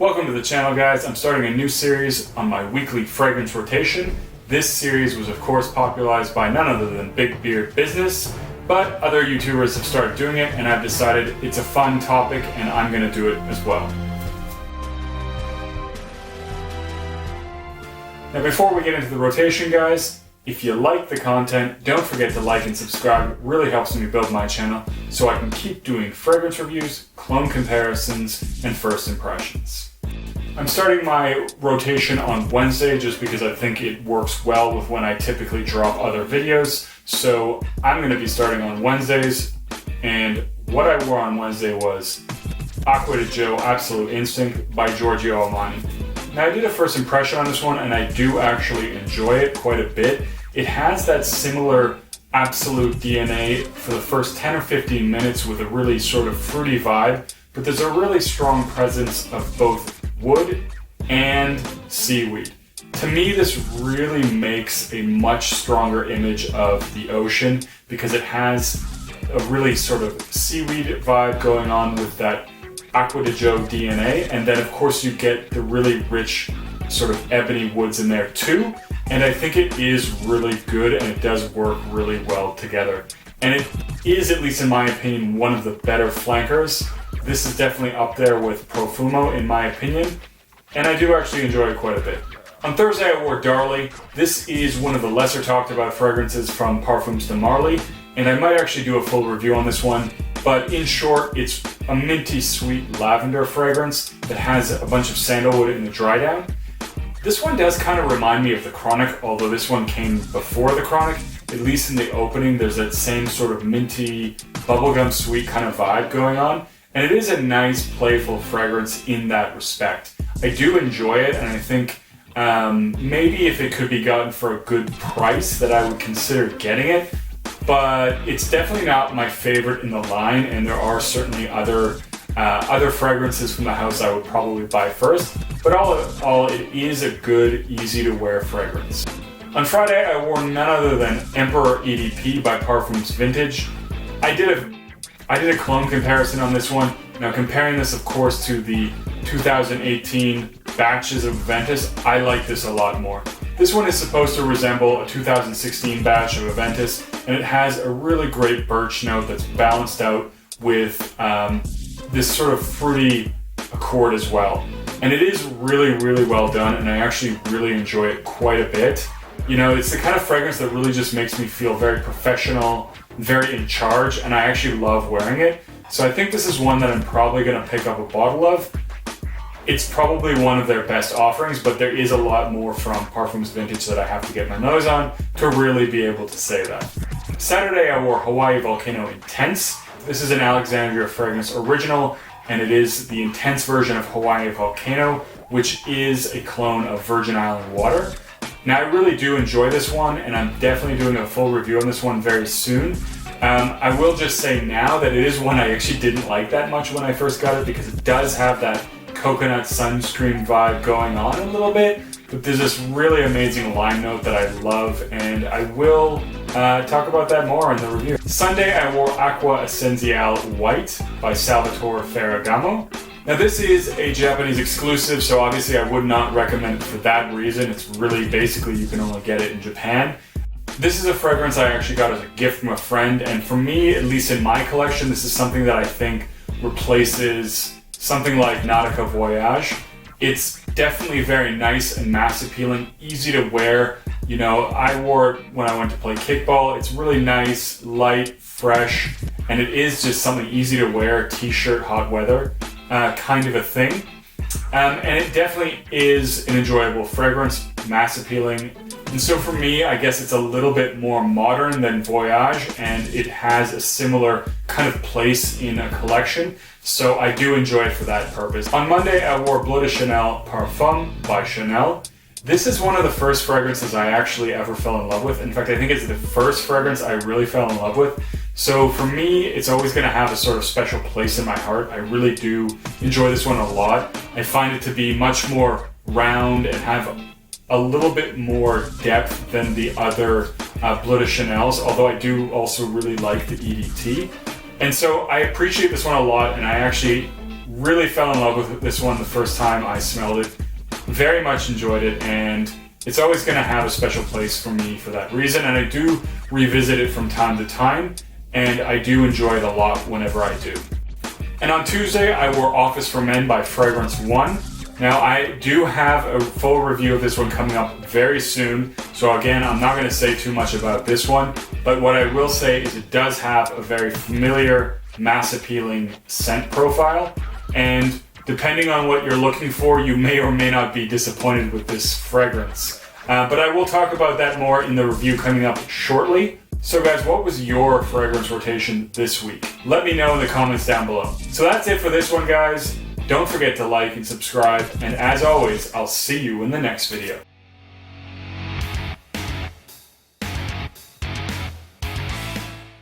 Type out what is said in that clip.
Welcome to the channel, guys. I'm starting a new series on my weekly fragrance rotation. This series was of course popularized by none other than Big Beard Business, but other YouTubers have started doing it and I've decided it's a fun topic and I'm going to do it as well. Now before we get into the rotation, guys, if you like the content, don't forget to like and subscribe. It really helps me build my channel so I can keep doing fragrance reviews, cologne comparisons, and first impressions. I'm starting my rotation on Wednesday just because I think it works well with when I typically drop other videos. So I'm going to be starting on Wednesdays, and what I wore on Wednesday was Acqua di Gio Absolute Instinct by Giorgio Armani. Now I did a first impression on this one and I do actually enjoy it quite a bit. It has that similar Absolute DNA for the first 10 or 15 minutes with a really sort of fruity vibe, but there's a really strong presence of both wood and seaweed. To me, this really makes a much stronger image of the ocean because it has a really sort of seaweed vibe going on with that Acqua di Gio DNA, and then of course you get the really rich sort of ebony woods in there too, and I think it is really good and it does work really well together. And it is, at least in my opinion, one of the better flankers. This is definitely up there with Profumo in my opinion, and I do actually enjoy it quite a bit. On Thursday I wore Darley. This is one of the lesser talked about fragrances from Parfums de Marly, and I might actually do a full review on this one. But in short, it's a minty sweet lavender fragrance that has a bunch of sandalwood in the dry down. This one does kind of remind me of the Chronic, although this one came before the Chronic. At least in the opening, there's that same sort of minty, bubblegum sweet kind of vibe going on. And it is a nice, playful fragrance in that respect. I do enjoy it, and I think maybe if it could be gotten for a good price that I would consider getting it. But it's definitely not my favorite in the line, and there are certainly other fragrances from the house I would probably buy first. But all in all, it is a good, easy-to-wear fragrance. On Friday, I wore none other than Emperor EDP by Parfums Vintage. I did a cologne comparison on this one. Now, comparing this, of course, to the 2018 batches of Aventus, I like this a lot more. This one is supposed to resemble a 2016 batch of Aventus, and it has a really great birch note that's balanced out with this sort of fruity accord as well. And it is really, really well done, and I actually really enjoy it quite a bit. You know, it's the kind of fragrance that really just makes me feel very professional, very in charge, and I actually love wearing it. So I think this is one that I'm probably going to pick up a bottle of. It's probably one of their best offerings, but there is a lot more from Parfums Vintage that I have to get my nose on to really be able to say that. Saturday I wore Hawaii Volcano Intense. This is an Alexandria fragrance original, and it is the intense version of Hawaii Volcano, which is a clone of Virgin Island water. Now I really do enjoy this one, and I'm definitely doing a full review on this one very soon. I will just say now that it is one I actually didn't like that much when I first got it because it does have that coconut sunscreen vibe going on a little bit, but there's this really amazing lime note that I love, and I will talk about that more in the review. Sunday I wore Acqua Essenziale White by Salvatore Ferragamo. Now this is a Japanese exclusive, so obviously I would not recommend it for that reason. It's really basically you can only get it in Japan. This is a fragrance I actually got as a gift from a friend, and for me, at least in my collection, this is something that I think replaces something like Nautica Voyage. It's definitely very nice and mass appealing, easy to wear. You know, I wore it when I went to play kickball. It's really nice, light, fresh, and it is just something easy to wear, t-shirt, hot weather kind of a thing. And it definitely is an enjoyable fragrance, mass appealing. And so for me, I guess it's a little bit more modern than Voyage, and it has a similar kind of place in a collection. So I do enjoy it for that purpose. On Monday, I wore Bleu de Chanel Parfum by Chanel. This is one of the first fragrances I actually ever fell in love with. In fact, I think it's the first fragrance I really fell in love with. So for me, it's always going to have a sort of special place in my heart. I really do enjoy this one a lot. I find it to be much more round and have a little bit more depth than the other Bleu de Chanels, although I do also really like the EDT. And so I appreciate this one a lot, and I actually Really fell in love with this one the first time I smelled it. Very much enjoyed it, and it's always going to have a special place for me for that reason, and I do revisit it from time to time, and I do enjoy it a lot whenever I do. And on Tuesday, I wore Office for Men by Fragrance One. Now, I do have a full review of this one coming up very soon, so again, I'm not going to say too much about this one, but what I will say is it does have a very familiar, mass-appealing scent profile, and depending on what you're looking for, you may or may not be disappointed with this fragrance. But I will talk about that more in the review coming up shortly. So guys, what was your fragrance rotation this week? Let me know in the comments down below. So that's it for this one, guys. Don't forget to like and subscribe, and as always, I'll see you in the next video.